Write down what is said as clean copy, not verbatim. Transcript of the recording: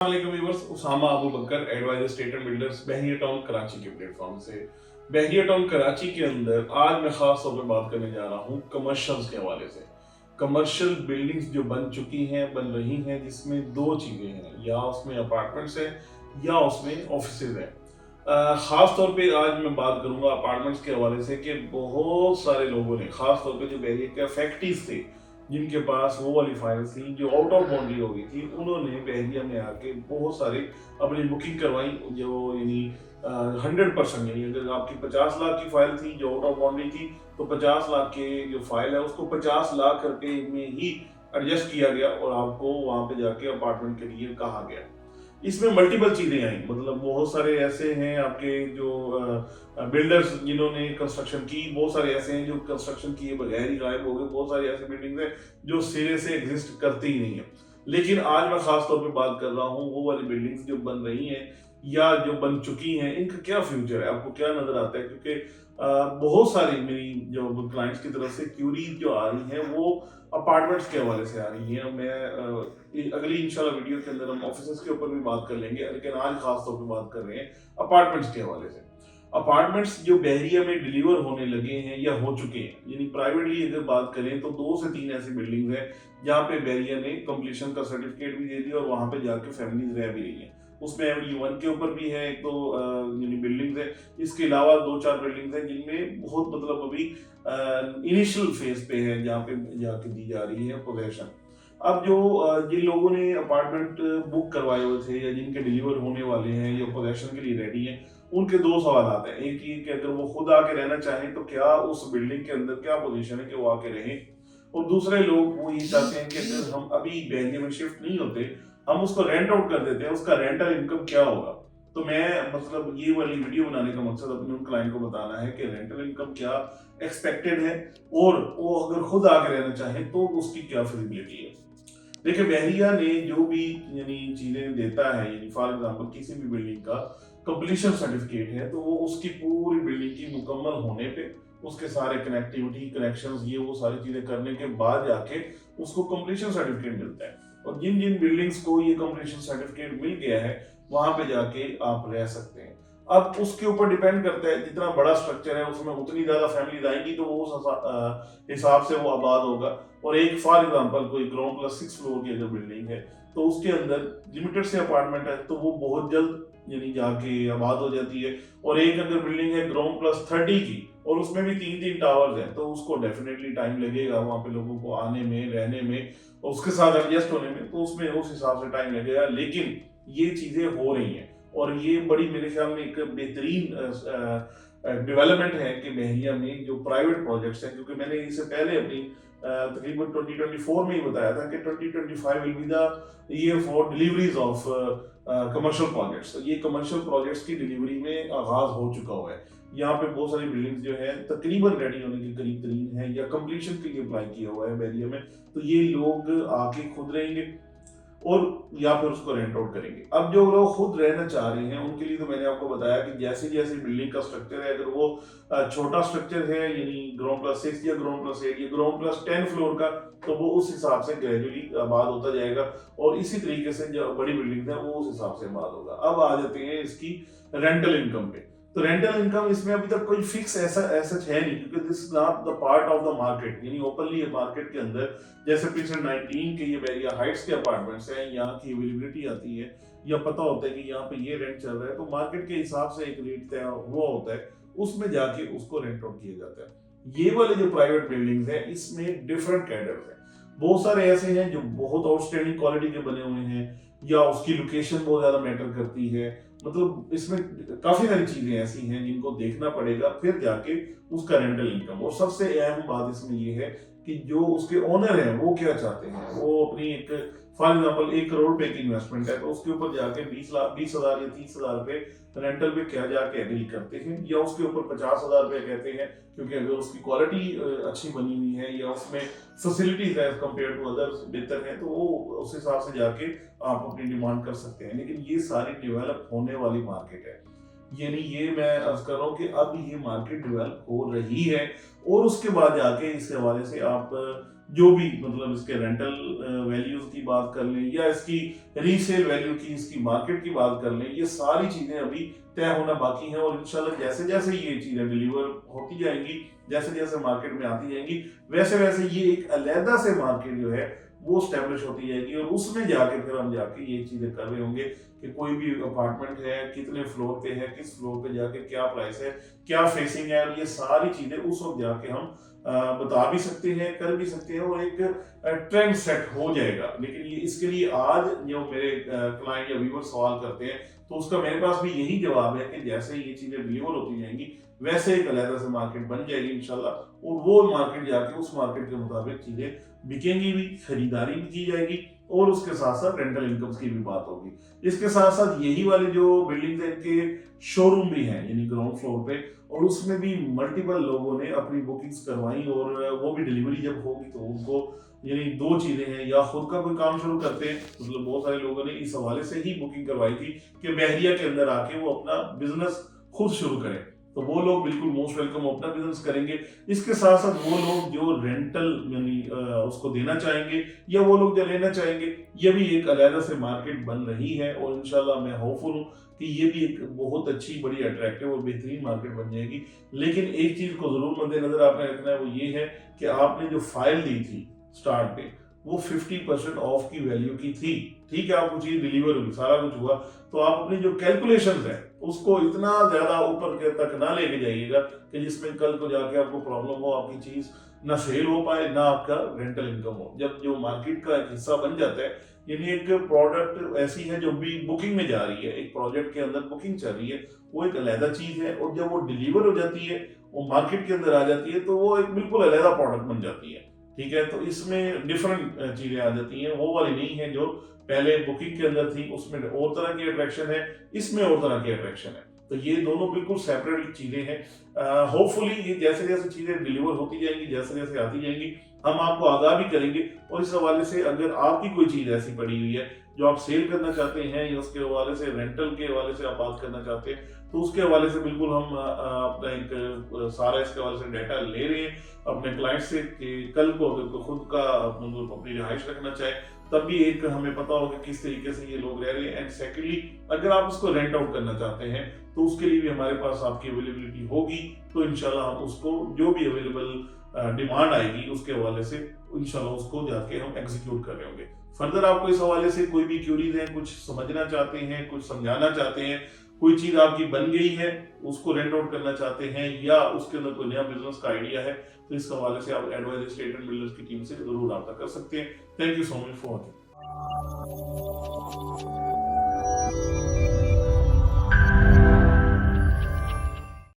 अस्सलाम viewers, Usama Abu Bakar adviser estate and builders Bahria town Karachi के platform से। बहरिया टाउन कराची के अंदर आज मैं खास तौर पे बात करने जा रहा हूँ कमर्शियल्स के हवाले से। कमर्शियल बिल्डिंग्स जो बन चुकी हैं, बन रही हैं, जिसमें दो चीजें हैं, या उसमें अपार्टमेंट्स हैं या उसमें ऑफिसेज हैं। खास तौर पे आज मैं बात करूंगा अपार्टमेंट्स के हवाले से कि बहुत सारे लोगों ने, खास तौर पे जो बहरिया के फैक्ट्रीज थे जिनके पास वो वाली फाइल्स थी जो आउट ऑफ बाउंड्री हो गई थी, उन्होंने बहरिया में आके बहुत सारे अपनी बुकिंग करवाई, जो यानी 100%, यानी अगर आपकी 50 लाख की फाइल थी जो आउट ऑफ बाउंड्री थी, तो 50 लाख के जो फाइल है उसको 50 लाख करके में ही एडजस्ट किया गया और आपको वहां पे जाके अपार्टमेंट के लिए कहा गया। इसमें मल्टीपल चीजें आई, मतलब बहुत सारे ऐसे हैं आपके जो बिल्डर्स जिन्होंने कंस्ट्रक्शन की, बहुत सारे ऐसे हैं जो कंस्ट्रक्शन किए बगैर ही गायब हो गए, बहुत सारी ऐसी बिल्डिंग्स हैं जो सिरे से एग्जिस्ट करती ही नहीं है। लेकिन आज मैं खास तौर पे बात कर रहा हूँ वो वाली बिल्डिंग्स जो बन रही हैं या जो बन चुकी हैं, इनका क्या फ्यूचर है, आपको क्या नजर आता है? क्योंकि बहुत सारी मेरी जो क्लाइंट्स की तरफ से क्यूरीज जो आ रही हैं वो अपार्टमेंट्स के हवाले से आ रही हैं। मैं अगली इंशाल्लाह वीडियो के अंदर हम ऑफिसेस के ऊपर भी बात कर लेंगे, लेकिन आज खास तौर पे बात कर रहे हैं अपार्टमेंट्स के हवाले से। अपार्टमेंट्स जो बहरिया में डिलीवर होने लगे हैं या हो चुके हैं, यानी प्राइवेटली अगर बात करें तो 2 से 3 ऐसी बिल्डिंग है जहाँ पे बहरिया ने कंप्लीशन का सर्टिफिकेट भी दे दिया और वहां पे जाके फैमिलीज रह भी रही हैं। उसमें एवरी 1 के ऊपर भी है, एक तो यानी बिल्डिंग्स है। इसके अलावा 2-4 बिल्डिंग्स हैं जिनमें बहुत, मतलब अभी इनिशियल फेज पे है जहाँ पे जाके दी जा रही है पोजेशन। अब जो जिन लोगों ने अपार्टमेंट बुक करवाए हुए थे या जिनके डिलीवर होने वाले हैं या पोजेशन के लिए रेडी हैं, उनके 2 सवाल आते हैं। एक ये कि अगर वो खुद आके रहना चाहें तो क्या उस बिल्डिंग के अंदर क्या पोजीशन है कि वो आके रहें, और दूसरे लोग वो ये चाहते हैं कि अगर हम अभी बहरिया में शिफ्ट नहीं होते, हम उसको रेंट आउट कर देते हैं, उसका रेंटल इनकम क्या होगा। तो मैं, मतलब ये वाली वीडियो बनाने का मकसद अपने उन क्लाइंट को बताना है कि रेंटल इनकम क्या एक्सपेक्टेड है और वो अगर खुद आके रहना चाहें तो उसकी क्या फिजिबिलिटी है। देखिए, बहरिया ने जो भी यानी चीजें देता है, यानी फॉर एग्जांपल किसी भी बिल्डिंग का कंप्लीशन सर्टिफिकेट है, तो वो उसकी पूरी बिल्डिंग की मुकम्मल होने पे, उसके सारे कनेक्टिविटी कनेक्शंस ये वो सारी चीजें करने के बाद जाके उसको कंप्लीशन सर्टिफिकेट मिलता है। और जिन जिन बिल्डिंग्स को ये कंप्लीशन सर्टिफिकेट मिल गया है वहां पे जाके आप रह सकते हैं। अब उसके ऊपर डिपेंड करता है, जितना बड़ा स्ट्रक्चर है उसमें उतनी ज्यादा फैमिलीज आएंगी तो वो उस हिसाब से वो आबाद होगा। और एक फॉर एग्जांपल कोई ग्राउंड प्लस 6 फ्लोर की अगर बिल्डिंग है तो उसके अंदर लिमिटेड से अपार्टमेंट है तो वो बहुत जल्द यानी जाके आबाद हो जाती है। और एक अगर बिल्डिंग है ग्राउंड प्लस 30 की और उसमें भी 3-3 टावर्स हैं तो उसको डेफिनेटली टाइम लगेगा वहां पे लोगों को आने में, रहने में, उसके साथ एडजस्ट होने में, तो उसमें उस हिसाब से टाइम लगेगा। लेकिन ये चीजें हो रही हैं और ये बड़ी, मेरे ख्याल में, एक बेहतरीन डेवलपमेंट है कि बहरिया में जो प्राइवेट प्रोजेक्ट्स हैं, क्योंकि मैंने इससे पहले अपनी तकरीबन 2024 में ही बताया था कि 2025 will be the year for deliveries of commercial projects. ये कमर्शियल प्रोजेक्ट्स की डिलीवरी में आगाज हो चुका हुआ है। यहाँ पे बहुत सारी बिल्डिंग्स जो है तकरीबन रेडी होने के करीब तरीन है या कंप्लीशन के लिए अप्लाई किया हुआ है बहरिया में। तो ये लोग आके खुद रहेंगे और या फिर उसको रेंट आउट करेंगे। अब जो लोग खुद रहना चाह रहे हैं उनके लिए तो मैंने आपको बताया कि जैसे जैसे बिल्डिंग का स्ट्रक्चर है, अगर वो छोटा स्ट्रक्चर है यानी ग्राउंड प्लस 6 या ग्राउंड प्लस 8 या ग्राउंड प्लस 10 फ्लोर का, तो वो उस हिसाब से ग्रेजुअली आबाद होता जाएगा और इसी तरीके से जो बड़ी बिल्डिंग है वो उस हिसाब से आबाद होगा। अब आ जाते हैं इसकी रेंटल इनकम पे। तो रेंटल इनकम इसमें अभी तक कोई फिक्स ऐसा ऐसा है नहीं, क्योंकि this is not the part of the market, यानी ओपनली मार्केट के अंदर जैसे पिक्चर 19 के ये बहरिया हाइट्स के अपार्टमेंट्स हैं, यहाँ की अवेलेबिलिटी आती है या पता होता है कि यहाँ पे ये रेंट चल रहा है, तो मार्केट के हिसाब से एक रेट तय हुआ होता है, उसमें जाके उसको रेंट आउट किया जाता है। ये वाले जो प्राइवेट बिल्डिंग्स हैं इसमें डिफरेंट कैडर्स हैं। बहुत सारे ऐसे हैं जो बहुत आउटस्टैंडिंग क्वालिटी के बने हुए हैं या उसकी लोकेशन बहुत ज्यादा मैटर करती है, मतलब इसमें काफी सारी चीजें ऐसी हैं जिनको देखना पड़ेगा फिर जाके उसका रेंटल इनकम। और सबसे अहम बात इसमें ये है कि जो उसके ओनर हैं वो क्या चाहते हैं। वो अपनी एक, फॉर एग्जांपल 1 करोड़ रुपए की इन्वेस्टमेंट है तो उसके ऊपर जाके 20,000 या 30,000 रुपए रेंटल पे क्या जाके एग्री करते हैं, या उसके ऊपर 50,000 रुपए कहते हैं, क्योंकि अगर उसकी क्वालिटी अच्छी बनी हुई है या उसमें facilities as compare to others बेहतर है तो वो उस हिसाब से जाके आप अपनी डिमांड कर सकते हैं। लेकिन ये सारी डेवलप होने वाली मार्केट है, यानी ये मैं अर्ज कर रहा हूँ कि अब ये मार्केट डेवलप हो रही है और उसके बाद जाके इस हवाले से आप जो भी मतलब इसके रेंटल वैल्यूज की बात कर लें या इसकी रीसेल वैल्यू की, इसकी मार्केट की बात कर लें, ये सारी चीजें अभी तय होना बाकी है। और इंशाल्लाह जैसे जैसे ये चीजें डिलीवर होती जाएंगी, जैसे जैसे मार्केट में आती जाएंगी, वैसे वैसे ये एक अलहदा से मार्केट जो है वो स्टेब्लिश होती जाएगी। और उसमें जाके फिर हम जाके ये चीजें कर रहे होंगे कि कोई भी अपार्टमेंट है, कितने फ्लोर पे है, किस फ्लोर पे जाके क्या प्राइस है, क्या फेसिंग है, और ये सारी चीजें उस वक्त जाके हम बता भी सकते हैं, कर भी सकते हैं, और एक ट्रेंड सेट हो जाएगा। लेकिन ये इसके लिए आज जो मेरे क्लाइंट या व्यूअर सवाल करते हैं, तो उसका मेरे पास भी यही जवाब है कि जैसे ये चीजें डिलीवर होती जाएंगी, वैसे एक अलग से मार्केट बन जाएगी इंशाल्लाह। और वो मार्केट जाके उस मार्केट के मुताबिक चीजें बिकेंगी भी, खरीदारी भी की जाएगी, और उसके साथ साथ रेंटल इनकम्स की भी बात होगी। इसके साथ साथ यही वाली जो बिल्डिंग है, इनके शोरूम भी हैं, यानी ग्राउंड फ्लोर पे, और उसमें भी मल्टीपल लोगों ने अपनी बुकिंग्स करवाई। और वो भी डिलीवरी जब होगी तो उनको यानी दो चीजें हैं, या खुद का कोई काम शुरू करते हैं, मतलब बहुत सारे लोगों ने इस हवाले से ही बुकिंग करवाई थी कि बहरिया के अंदर आके वो अपना बिजनेस खुद शुरू करें, तो वो लोग बिल्कुल मोस्ट वेलकम अपना बिजनेस करेंगे। इसके साथ साथ वो लोग जो रेंटल यानी उसको देना चाहेंगे, या वो लोग जो लेना चाहेंगे, ये भी एक अलग से मार्केट बन रही है। और इंशाल्लाह मैं होपफुल हूँ कि ये भी एक बहुत अच्छी, बड़ी अट्रैक्टिव और बेहतरीन मार्केट बन जाएगी। लेकिन एक चीज को जरूर मद्देनजर आपने रखना है, वो ये है कि आपने जो फाइल दी थी स्टार्ट पे, वो 50% ऑफ की वैल्यू की थी। ठीक है, आपको चीज डिलीवर हुई, सारा कुछ हुआ, तो आप अपनी जो कैलकुलेशंस है उसको इतना ज्यादा ऊपर के तक ना लेके जाइएगा कि जिसमें कल को जाके आपको प्रॉब्लम हो, आपकी चीज ना सेल हो पाए, ना आपका रेंटल इनकम हो। जब जो मार्केट का एक हिस्सा बन जाता है, यानी एक प्रोडक्ट ऐसी है जो भी बुकिंग में जा रही है, एक प्रोजेक्ट के अंदर बुकिंग चल रही है, वो एक अलहदा चीज है। और जब वो डिलीवर हो जाती है, वो मार्केट के अंदर आ जाती है, तो वो एक बिल्कुल अलहदा प्रोडक्ट बन जाती है। ठीक है, तो इसमें डिफरेंट चीजें आ जाती हैं, वो वाली नहीं है जो पहले बुकिंग के अंदर थी, उसमें और तरह की अट्रैक्शन है, इसमें और तरह की अट्रैक्शन है। तो ये दोनों बिल्कुल सेपरेट चीजें हैं। होपफुली ये जैसे जैसे चीजें डिलीवर होती जाएंगी, जैसे जैसे आती जाएंगी, हम आपको आगाह भी करेंगे। और इस हवाले से अगर आपकी कोई चीज ऐसी पड़ी हुई है जो आप सेल करना चाहते हैं, या उसके हवाले से रेंटल के हवाले से आप बात करना चाहते हैं, तो उसके हवाले से बिल्कुल हम अपना एक सारा इसके हवाले से डाटा ले रहे हैं अपने क्लाइंट से कि कल को अगर कोई खुद का मतलब अपनी रिहाइश रखना चाहे, तब भी एक हमें पता होगा किस तरीके से ये लोग रह रहे हैं। एंड सेकेंडली, अगर आप उसको रेंट आउट करना चाहते हैं, तो उसके लिए भी हमारे पास आपकी अवेलेबिलिटी होगी। तो इंशाल्लाह हम उसको जो भी अवेलेबल डिमांड आएगी उसके हवाले से इंशाल्लाह उसको जाके हम एग्जीक्यूट कर रहे होंगे। फर्दर आपको इस हवाले से कोई भी क्यूरीज है, कुछ समझना चाहते हैं, कुछ समझाना चाहते हैं, कोई चीज आपकी बन गई है उसको रेंट आउट करना चाहते हैं, या उसके अंदर कोई नया बिजनेस का आइडिया है, तो इस हवाले से आप एडवाइजर स्टेट एंड बिल्डर्स की टीम से जरूर रब्ता कर सकते हैं। Thank you so much for watching.